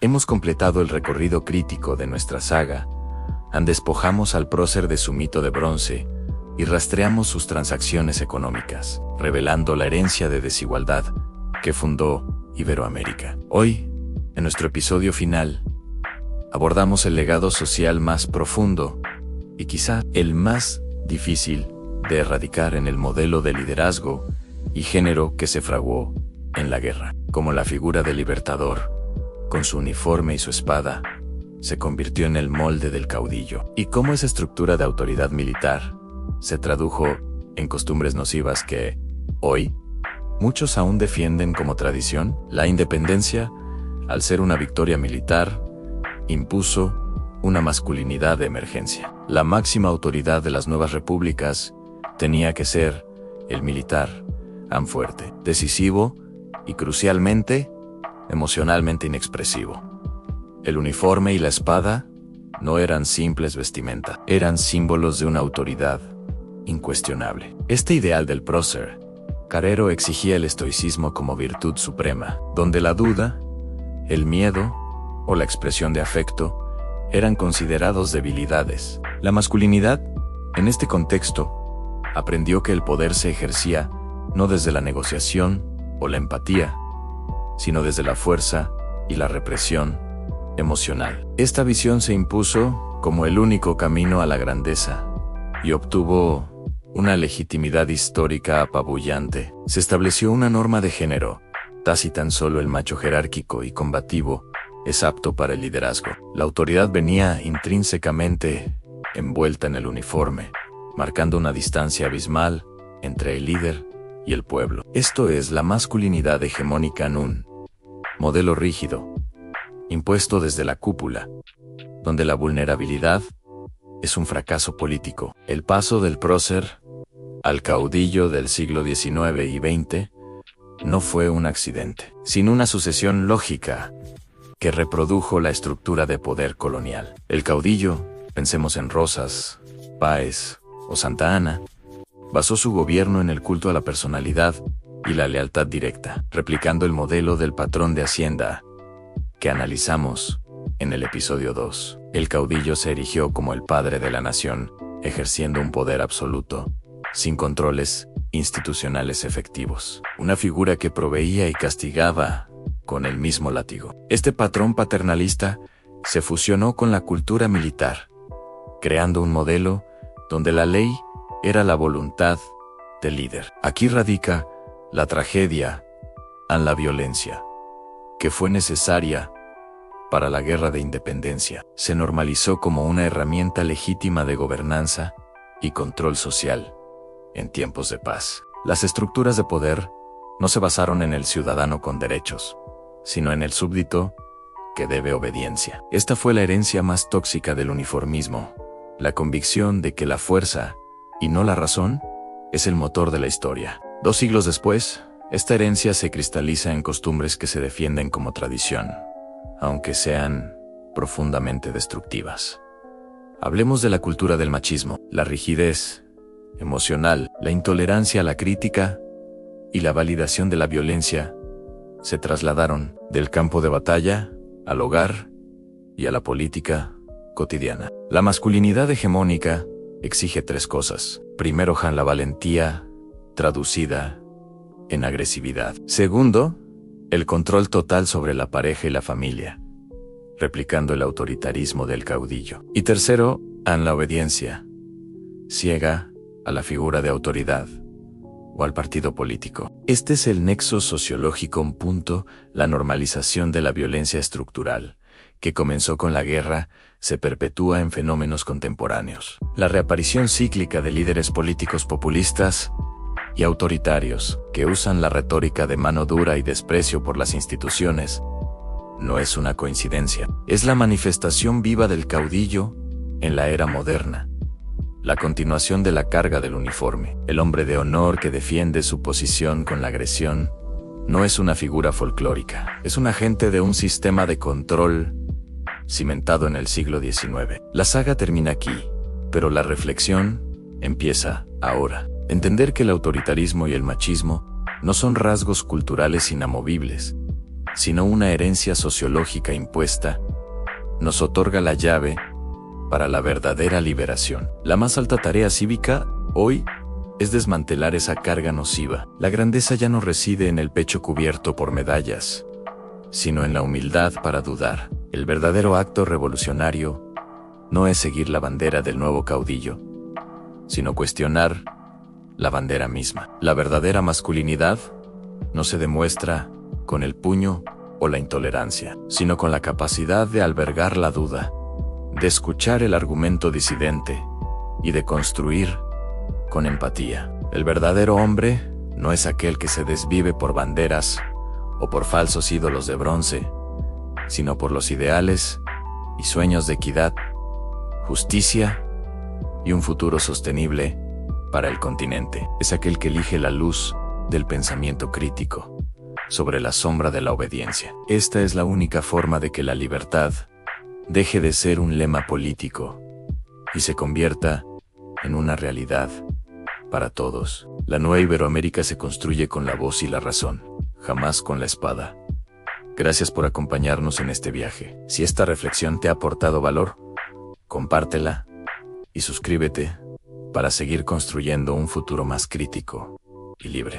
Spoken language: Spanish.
Hemos completado el recorrido crítico de nuestra saga, despojamos al prócer de su mito de bronce y rastreamos sus transacciones económicas, revelando la herencia de desigualdad que fundó Iberoamérica. Hoy, en nuestro episodio final, abordamos el legado social más profundo y quizá el más difícil de erradicar en el modelo de liderazgo y género que se fraguó en la guerra, como la figura del libertador, con su uniforme y su espada, se convirtió en el molde del caudillo, y cómo esa estructura de autoridad militar se tradujo en costumbres nocivas que, hoy, muchos aún defienden como tradición. La independencia, al ser una victoria militar, impuso una masculinidad de emergencia. La máxima autoridad de las nuevas repúblicas tenía que ser el militar, fuerte, decisivo y, crucialmente, emocionalmente inexpresivo. El uniforme y la espada no eran simples vestimenta, eran símbolos de una autoridad incuestionable. Este ideal del prócer carero exigía el estoicismo como virtud suprema, donde la duda, el miedo o la expresión de afecto eran considerados debilidades. La masculinidad, en este contexto, aprendió que el poder se ejercía no desde la negociación o la empatía, sino desde la fuerza y la represión emocional. Esta visión se impuso como el único camino a la grandeza y obtuvo una legitimidad histórica apabullante. Se estableció una norma de género. Casi tan solo el macho jerárquico y combativo es apto para el liderazgo. La autoridad venía intrínsecamente envuelta en el uniforme, marcando una distancia abismal entre el líder y el pueblo. Esto es la masculinidad hegemónica en un modelo rígido, impuesto desde la cúpula, donde la vulnerabilidad es un fracaso político. El paso del prócer al caudillo del siglo XIX y XX no fue un accidente, sino una sucesión lógica que reprodujo la estructura de poder colonial. El caudillo, pensemos en Rosas, Páez o Santa Anna, basó su gobierno en el culto a la personalidad y la lealtad directa, replicando el modelo del patrón de Hacienda que analizamos en el episodio 2. El caudillo se erigió como el padre de la nación, ejerciendo un poder absoluto, sin controles institucionales efectivos. Una figura que proveía y castigaba con el mismo látigo. Este patrón paternalista se fusionó con la cultura militar, creando un modelo donde la ley era la voluntad del líder. Aquí radica la tragedia en la violencia, que fue necesaria para la guerra de independencia. Se normalizó como una herramienta legítima de gobernanza y control social en tiempos de paz. Las estructuras de poder no se basaron en el ciudadano con derechos, sino en el súbdito que debe obediencia. Esta fue la herencia más tóxica del uniformismo, la convicción de que la fuerza, y no la razón, es el motor de la historia. 2 siglos después, esta herencia se cristaliza en costumbres que se defienden como tradición, aunque sean profundamente destructivas. Hablemos de la cultura del machismo, la rigidez emocional, la intolerancia a la crítica y la validación de la violencia se trasladaron del campo de batalla al hogar y a la política cotidiana. La masculinidad hegemónica exige 3 cosas. Primero, la valentía, traducida en agresividad. Segundo, el control total sobre la pareja y la familia, replicando el autoritarismo del caudillo. Y tercero, la obediencia, ciega a la figura de autoridad o al partido político. Este es el nexo sociológico, la normalización de la violencia estructural, que comenzó con la guerra, se perpetúa en fenómenos contemporáneos. La reaparición cíclica de líderes políticos populistas y autoritarios, que usan la retórica de mano dura y desprecio por las instituciones, no es una coincidencia. Es la manifestación viva del caudillo en la era moderna. La continuación de la carga del uniforme. El hombre de honor que defiende su posición con la agresión no es una figura folclórica, es un agente de un sistema de control cimentado en el siglo XIX. La saga termina aquí, pero la reflexión empieza ahora. Entender que el autoritarismo y el machismo no son rasgos culturales inamovibles, sino una herencia sociológica impuesta, nos otorga la llave para la verdadera liberación. La más alta tarea cívica, hoy, es desmantelar esa carga nociva. La grandeza ya no reside en el pecho cubierto por medallas, sino en la humildad para dudar. El verdadero acto revolucionario no es seguir la bandera del nuevo caudillo, sino cuestionar la bandera misma. La verdadera masculinidad no se demuestra con el puño o la intolerancia, sino con la capacidad de albergar la duda, de escuchar el argumento disidente y de construir con empatía. El verdadero hombre no es aquel que se desvive por banderas o por falsos ídolos de bronce, sino por los ideales y sueños de equidad, justicia y un futuro sostenible para el continente. Es aquel que elige la luz del pensamiento crítico sobre la sombra de la obediencia. Esta es la única forma de que la libertad deje de ser un lema político y se convierta en una realidad para todos. La nueva Iberoamérica se construye con la voz y la razón, jamás con la espada. Gracias por acompañarnos en este viaje. Si esta reflexión te ha aportado valor, compártela y suscríbete para seguir construyendo un futuro más crítico y libre.